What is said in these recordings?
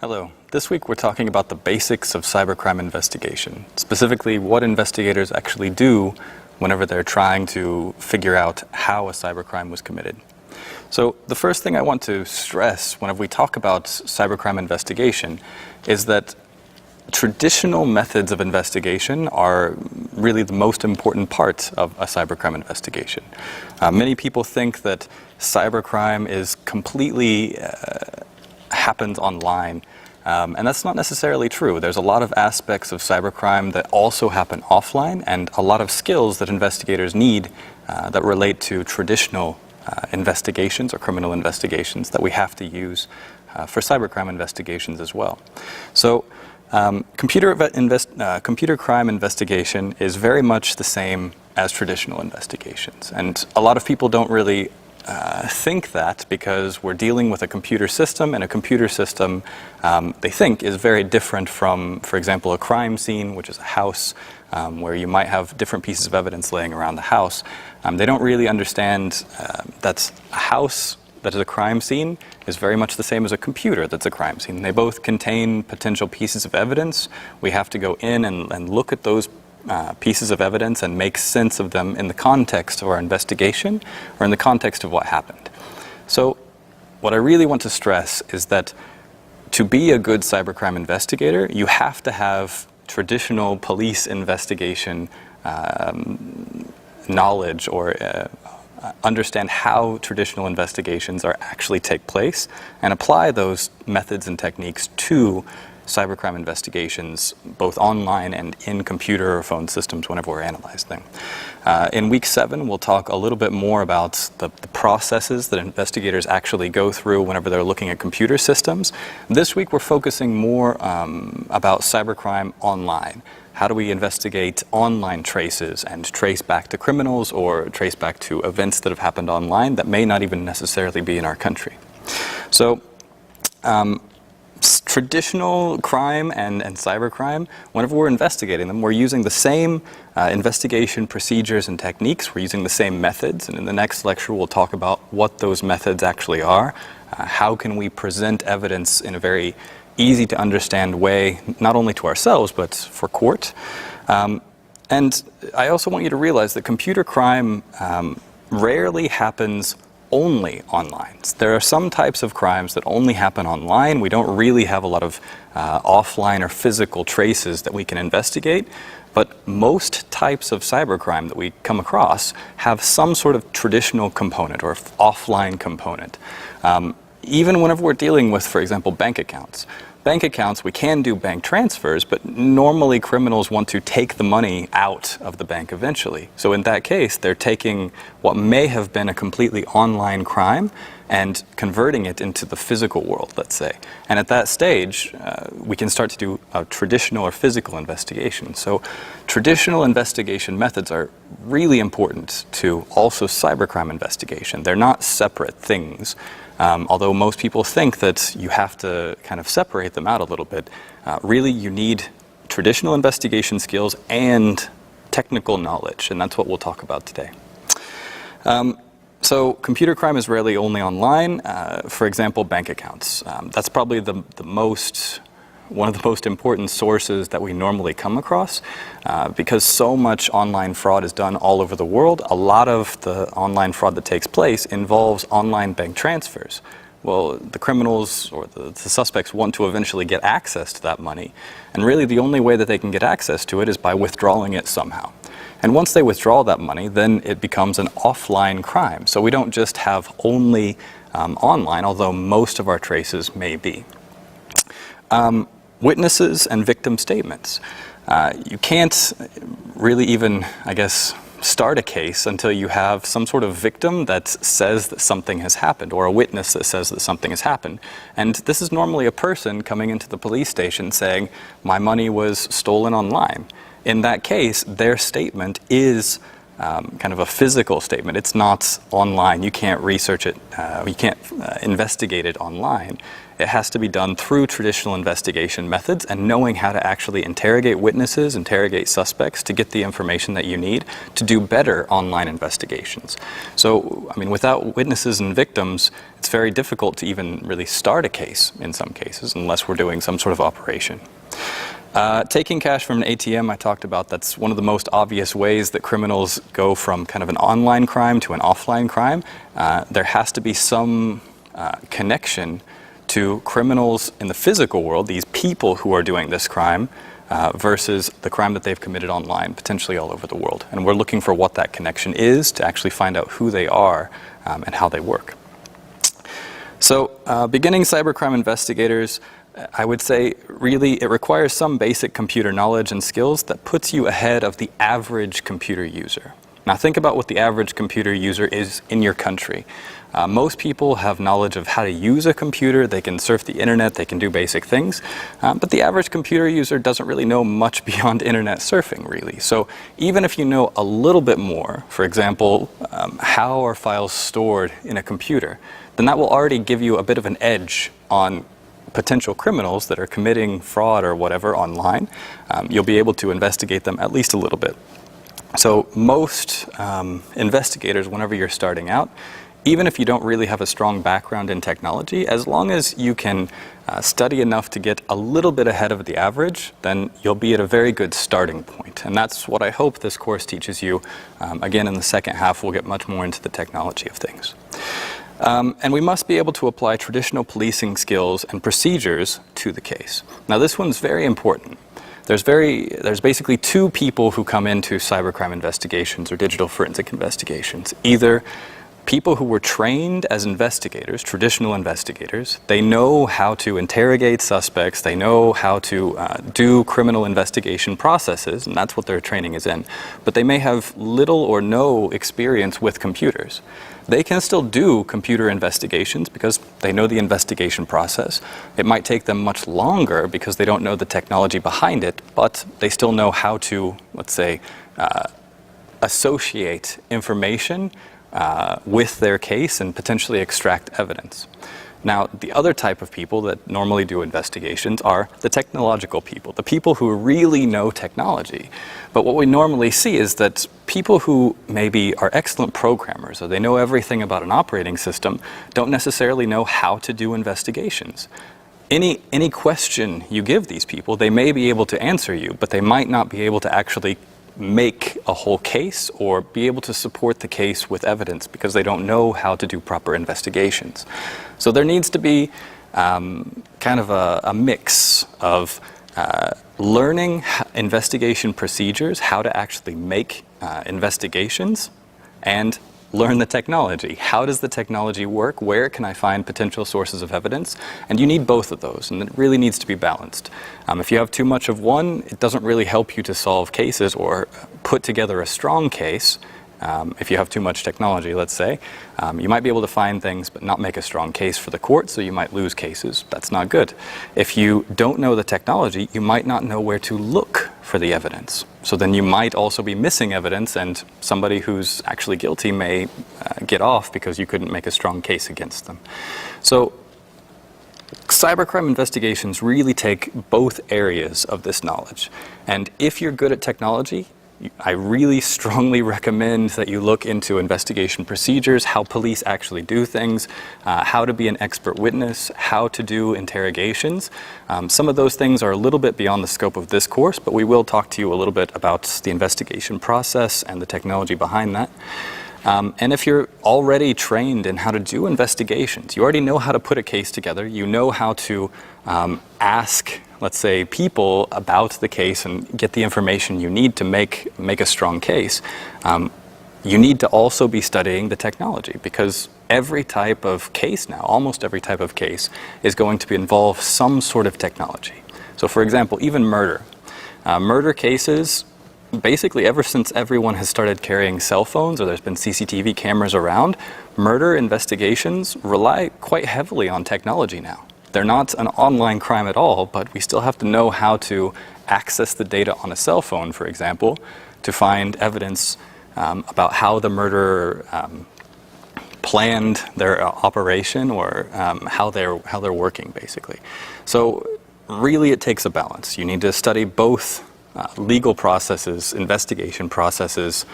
Hello. This week we're talking about the basics of cybercrime investigation, specifically what investigators actually do whenever they're trying to figure out how a cybercrime was committed. So the first thing I want to stress whenever we talk about cybercrime investigation is that traditional methods of investigation are really the most important part of a cybercrime investigation. Many people think that cybercrime is completely happens online, and that's not necessarily true. There's a lot of aspects of cybercrime that also happen offline, and a lot of skills that investigators need that relate to traditional investigations or criminal investigations that we have to use for cybercrime investigations as well. So computer crime investigation is very much the same as traditional investigations, and a lot of people don't really think that because we're dealing with a computer system, and a computer system they think is very different from, for example, a crime scene, which is a house where you might have different pieces of evidence laying around the house. They don't really understand that a house that is a crime scene is very much the same as a computer that's a crime scene. They both contain potential pieces of evidence. We have to go in and look at those pieces of evidence and make sense of them in the context of our investigation or in the context of what happened. So what I really want to stress is that to be a good cybercrime investigator, you have to have traditional police investigation knowledge, or understand how traditional investigations are actually take place and apply those methods and techniques to cybercrime investigations, both online and in computer or phone systems whenever we're analyzing. In week 7, we'll talk a little bit more about the processes that investigators actually go through whenever they're looking at computer systems. This week, we're focusing more about cybercrime online. How do we investigate online traces and trace back to criminals or trace back to events that have happened online that may not even necessarily be in our country? So, traditional crime and cybercrime, whenever we're investigating them, we're using the same investigation procedures and techniques. We're using the same methods, and in the next lecture we'll talk about what those methods actually are. How can we present evidence in a very easy to understand way, not only to ourselves but for court. And I also want you to realize that computer crime rarely happens only online. There are some types of crimes that only happen online. We don't really have a lot of offline or physical traces that we can investigate, but most types of cybercrime that we come across have some sort of traditional component or offline component. Even whenever we're dealing with, for example, bank accounts. Bank accounts, we can do bank transfers, but normally criminals want to take the money out of the bank eventually. So in that case, they're taking what may have been a completely online crime and converting it into the physical world, let's say. And at that stage, we can start to do a traditional or physical investigation. So traditional investigation methods are really important to also cybercrime investigation. They're not separate things. Although most people think that you have to kind of separate them out a little bit, really you need traditional investigation skills and technical knowledge, and that's what we'll talk about today. So computer crime is rarely only online. For example, bank accounts. That's probably one of the most important sources that we normally come across because so much online fraud is done all over the world. A lot of the online fraud that takes place involves online bank transfers. Well, the criminals or the suspects want to eventually get access to that money, and really the only way that they can get access to it is by withdrawing it somehow. And once they withdraw that money, then it becomes an offline crime. So we don't just have only online, although most of our traces may be. Witnesses and victim statements. You can't really even, I guess, start a case until you have some sort of victim that says that something has happened, or a witness that says that something has happened. And this is normally a person coming into the police station saying, my money was stolen online. In that case, their statement is kind of a physical statement. It's not online. You can't research it. You can't investigate it online. It has to be done through traditional investigation methods and knowing how to actually interrogate witnesses, interrogate suspects to get the information that you need to do better online investigations. So, I mean, without witnesses and victims, it's very difficult to even really start a case in some cases unless we're doing some sort of operation. Taking cash from an ATM, I talked about, that's one of the most obvious ways that criminals go from kind of an online crime to an offline crime. There has to be some connection to criminals in the physical world, these people who are doing this crime, versus the crime that they've committed online, potentially all over the world. And we're looking for what that connection is to actually find out who they are and how they work. So, beginning cybercrime investigators, I would say really it requires some basic computer knowledge and skills that puts you ahead of the average computer user. Now think about what the average computer user is in your country. Most people have knowledge of how to use a computer, they can surf the internet, they can do basic things, but the average computer user doesn't really know much beyond internet surfing really. So even if you know a little bit more, for example, how are files stored in a computer, then that will already give you a bit of an edge on potential criminals that are committing fraud or whatever online. You'll be able to investigate them at least a little bit. So most investigators, whenever you're starting out, even if you don't really have a strong background in technology, as long as you can study enough to get a little bit ahead of the average, then you'll be at a very good starting point. And that's what I hope this course teaches you. Again, in the second half, we'll get much more into the technology of things. And we must be able to apply traditional policing skills and procedures to the case. Now, this one's very important. There's basically two people who come into cybercrime investigations or digital forensic investigations. Either people who were trained as investigators, traditional investigators, they know how to interrogate suspects, they know how to do criminal investigation processes, and that's what their training is in. But they may have little or no experience with computers. They can still do computer investigations because they know the investigation process. It might take them much longer because they don't know the technology behind it, but they still know how to, let's say, associate information with their case and potentially extract evidence. Now, the other type of people that normally do investigations are the technological people, the people who really know technology. But what we normally see is that people who maybe are excellent programmers or they know everything about an operating system don't necessarily know how to do investigations. Any question you give these people, they may be able to answer you, but they might not be able to actually make a whole case or be able to support the case with evidence because they don't know how to do proper investigations. So there needs to be kind of a mix of learning investigation procedures, how to actually make investigations, and learn the technology. How does the technology work? Where can I find potential sources of evidence? And you need both of those, and it really needs to be balanced. If you have too much of one, it doesn't really help you to solve cases or put together a strong case. If you have too much technology, let's say, you might be able to find things but not make a strong case for the court, so you might lose cases. That's not good. If you don't know the technology, you might not know where to look for the evidence. So then you might also be missing evidence, and somebody who's actually guilty may get off because you couldn't make a strong case against them. So cybercrime investigations really take both areas of this knowledge. And if you're good at technology, I really strongly recommend that you look into investigation procedures, how police actually do things, how to be an expert witness, how to do interrogations. Some of those things are a little bit beyond the scope of this course, but we will talk to you a little bit about the investigation process and the technology behind that. And if you're already trained in how to do investigations, you already know how to put a case together, you know how to ask, let's say, people about the case and get the information you need to make a strong case, you need to also be studying the technology, because every type of case now, almost every type of case, is going to involve some sort of technology. So for example, even murder. Murder cases, basically ever since everyone has started carrying cell phones or there's been CCTV cameras around, murder investigations rely quite heavily on technology now. They're not an online crime at all, but we still have to know how to access the data on a cell phone, for example, to find evidence about how the murderer planned their operation, or how they're working, basically. So really it takes a balance. You need to study both legal processes, investigation processes,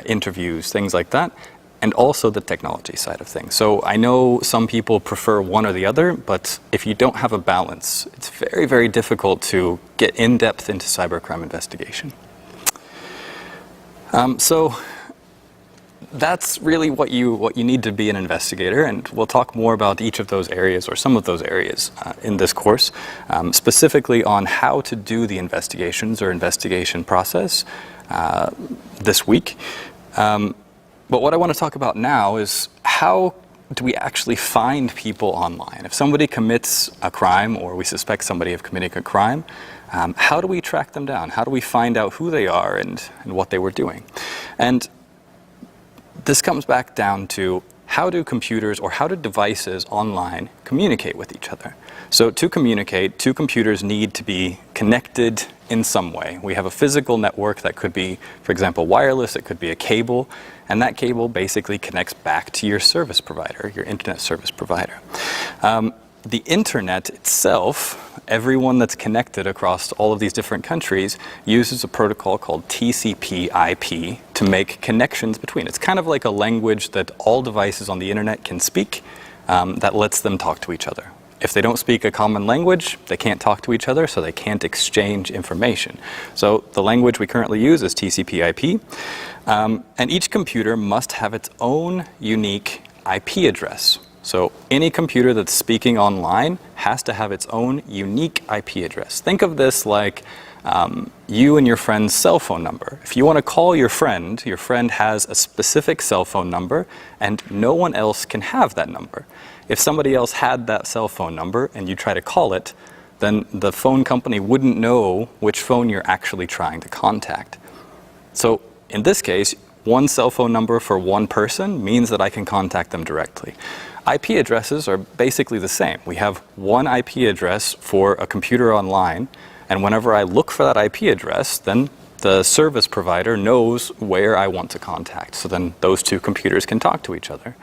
interviews, things like that, and also the technology side of things. So I know some people prefer one or the other, but if you don't have a balance, it's very, very difficult to get in depth into cybercrime investigation. So that's really what you need to be an investigator, and we'll talk more about each of those areas, or some of those areas, in this course, specifically on how to do the investigations or investigation process this week. But what I want to talk about now is how do we actually find people online? If somebody commits a crime, or we suspect somebody of committing a crime, how do we track them down? How do we find out who they are and what they were doing? And this comes back down to, how do computers, or how do devices online communicate with each other? So to communicate, two computers need to be connected in some way. We have a physical network that could be, for example, wireless. It could be a cable, and that cable basically connects back to your service provider, your internet service provider. The internet itself, everyone that's connected across all of these different countries, uses a protocol called TCP/IP to make connections between. It's kind of like a language that all devices on the internet can speak, that lets them talk to each other. If they don't speak a common language, they can't talk to each other, so they can't exchange information. So the language we currently use is TCP/IP, and each computer must have its own unique IP address. So any computer that's speaking online has to have its own unique IP address. Think of this like you and your friend's cell phone number. If you want to call your friend has a specific cell phone number, and no one else can have that number. If somebody else had that cell phone number and you try to call it, then the phone company wouldn't know which phone you're actually trying to contact. So in this case, one cell phone number for one person means that I can contact them directly. IP addresses are basically the same. We have one IP address for a computer online, and whenever I look for that IP address, then the service provider knows where I want to contact. So then those two computers can talk to each other.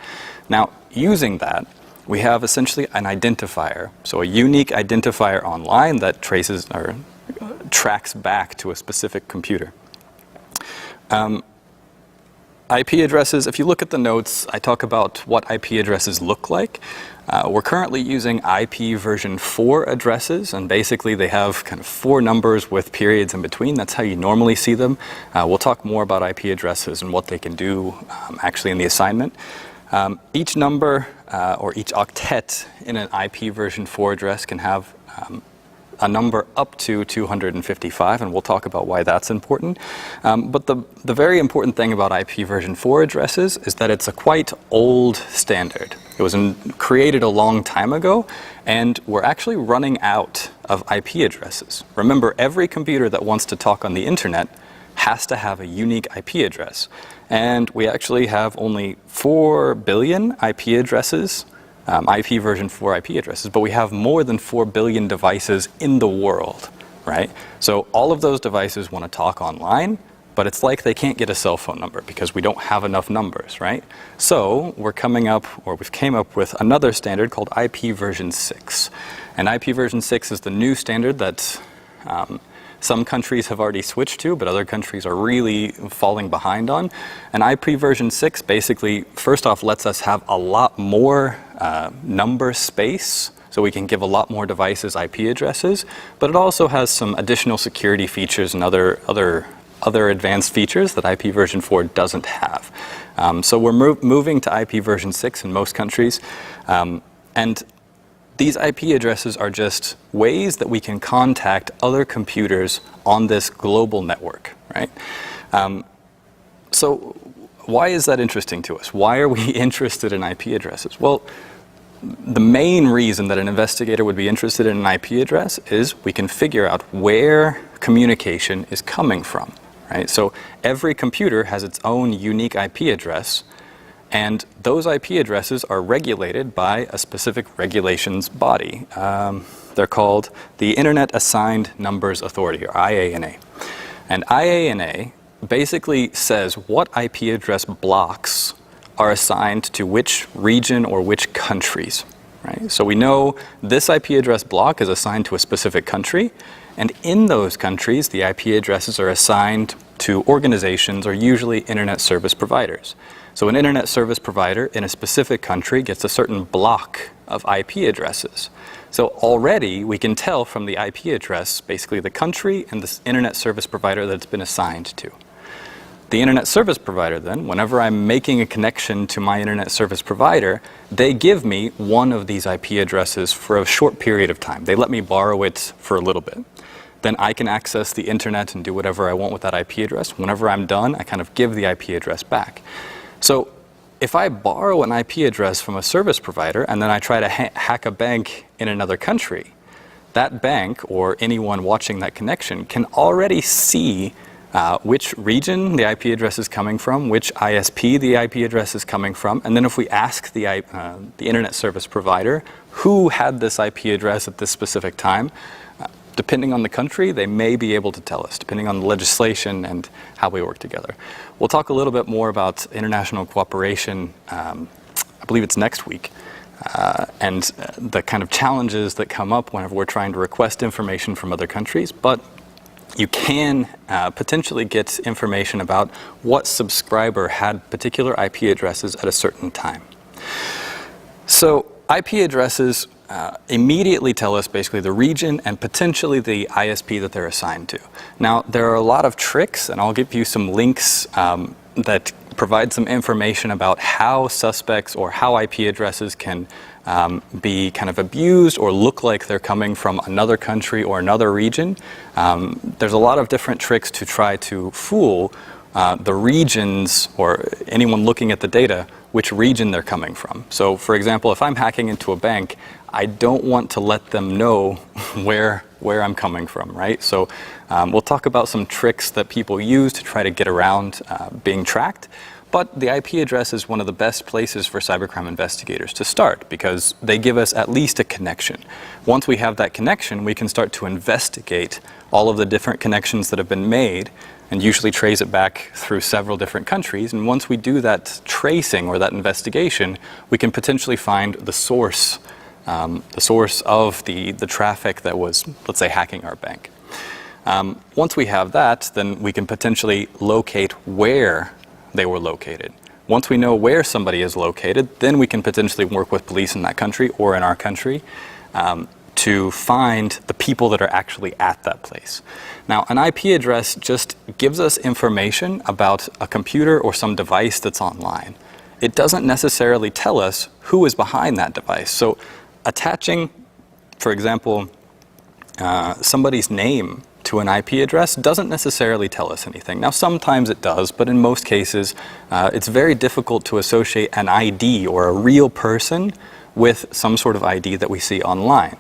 Now, using that, we have essentially an identifier. So a unique identifier online that traces or tracks back to a specific computer. IP addresses, if you look at the notes, I talk about what IP addresses look like. We're currently using IP version 4 addresses, and basically they have kind of 4 numbers with periods in between. That's how you normally see them. We'll talk more about IP addresses and what they can do actually in the assignment. Each number or each octet in an IP version 4 address can have a number up to 255, and we'll talk about why that's important. But the very important thing about IP version 4 addresses is that it's a quite old standard. It was created a long time ago, and we're actually running out of IP addresses. Remember, every computer that wants to talk on the internet has to have a unique IP address. And we actually have only 4 billion IP addresses, IP version 4 IP addresses, but we have more than 4 billion devices in the world, right? So all of those devices want to talk online, but it's like they can't get a cell phone number because we don't have enough numbers, right? So we've came up with another standard called IP version 6. And IP version 6 is the new standard that some countries have already switched to, but other countries are really falling behind on. And IP version 6 basically, first off, lets us have a lot more number space, so we can give a lot more devices IP addresses, but it also has some additional security features and other advanced features that IP version 4 doesn't have. So we're moving to IP version 6 in most countries, and these IP addresses are just ways that we can contact other computers on this global network, right? So why is that interesting to us? Why are we interested in IP addresses? Well, the main reason that an investigator would be interested in an IP address is we can figure out where communication is coming from, right? So every computer has its own unique IP address, and those IP addresses are regulated by a specific regulations body. They're called the Internet Assigned Numbers Authority, or IANA. And IANA basically says what IP address blocks are assigned to which region or which countries. Right? So we know this IP address block is assigned to a specific country, and in those countries, the IP addresses are assigned to organizations or usually internet service providers. So an internet service provider in a specific country gets a certain block of IP addresses. So already we can tell from the IP address basically the country and the internet service provider that it's been assigned to. The internet service provider then, whenever I'm making a connection to my internet service provider, they give me one of these IP addresses for a short period of time. They let me borrow it for a little bit. Then I can access the internet and do whatever I want with that IP address. Whenever I'm done, I kind of give the IP address back. So if I borrow an IP address from a service provider and then I try to hack a bank in another country, that bank or anyone watching that connection can already see which region the IP address is coming from, which ISP the IP address is coming from, and then if we ask the internet service provider who had this IP address at this specific time, depending on the country, they may be able to tell us, depending on the legislation and how we work together. We'll talk a little bit more about international cooperation, I believe it's next week, and the kind of challenges that come up whenever we're trying to request information from other countries, but you can potentially get information about what subscriber had particular IP addresses at a certain time. So IP addresses immediately tell us basically the region and potentially the ISP that they're assigned to. Now, there are a lot of tricks, and I'll give you some links that provide some information about how suspects or how IP addresses can be kind of abused or look like they're coming from another country or another region. There's a lot of different tricks to try to fool the regions or anyone looking at the data which region they're coming from. So for example, if I'm hacking into a bank, I don't want to let them know where I'm coming from, right? So we'll talk about some tricks that people use to try to get around being tracked. But the IP address is one of the best places for cybercrime investigators to start because they give us at least a connection. Once we have that connection, we can start to investigate all of the different connections that have been made and usually trace it back through several different countries. And once we do that tracing or that investigation, we can potentially find the source of the traffic that was, let's say, hacking our bank. Once we have that, then we can potentially locate where they were located. Once we know where somebody is located, then we can potentially work with police in that country or in our country to find the people that are actually at that place. Now, an IP address just gives us information about a computer or some device that's online. It doesn't necessarily tell us who is behind that device. So attaching, for example, somebody's name to an IP address doesn't necessarily tell us anything. Now, sometimes it does, but in most cases, it's very difficult to associate an ID or a real person with some sort of ID that we see online.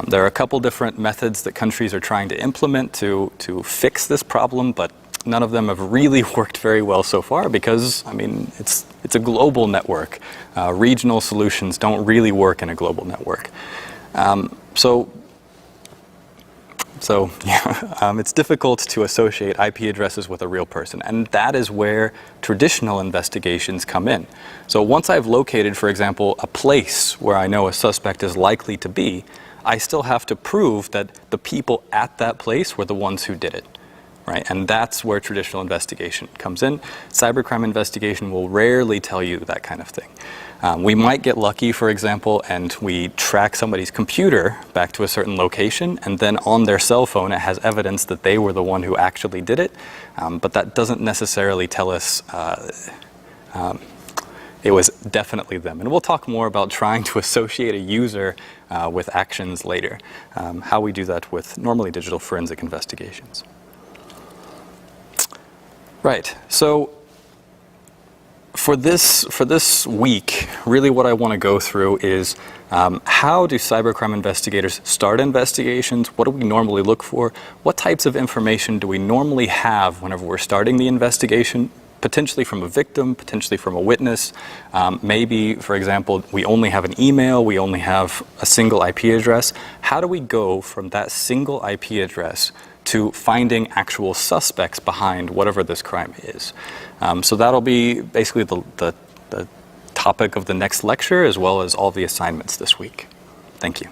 There are a couple different methods that countries are trying to implement to fix this problem, but none of them have really worked very well so far because, I mean, it's a global network. Regional solutions don't really work in a global network. So yeah, it's difficult to associate IP addresses with a real person, and that is where traditional investigations come in. So once I've located, for example, a place where I know a suspect is likely to be, I still have to prove that the people at that place were the ones who did it, right? And that's where traditional investigation comes in. Cybercrime investigation will rarely tell you that kind of thing. We might get lucky, for example, and we track somebody's computer back to a certain location, and then on their cell phone it has evidence that they were the one who actually did it, but that doesn't necessarily tell us it was definitely them. And we'll talk more about trying to associate a user with actions later, how we do that with normally digital forensic investigations. Right, so for this week, really what I want to go through is how do cybercrime investigators start investigations? What do we normally look for? What types of information do we normally have whenever we're starting the investigation? Potentially from a victim, potentially from a witness. Maybe, for example, we only have an email, we only have a single IP address. How do we go from that single IP address to finding actual suspects behind whatever this crime is. So that'll be basically the topic of the next lecture, as well as all the assignments this week. Thank you.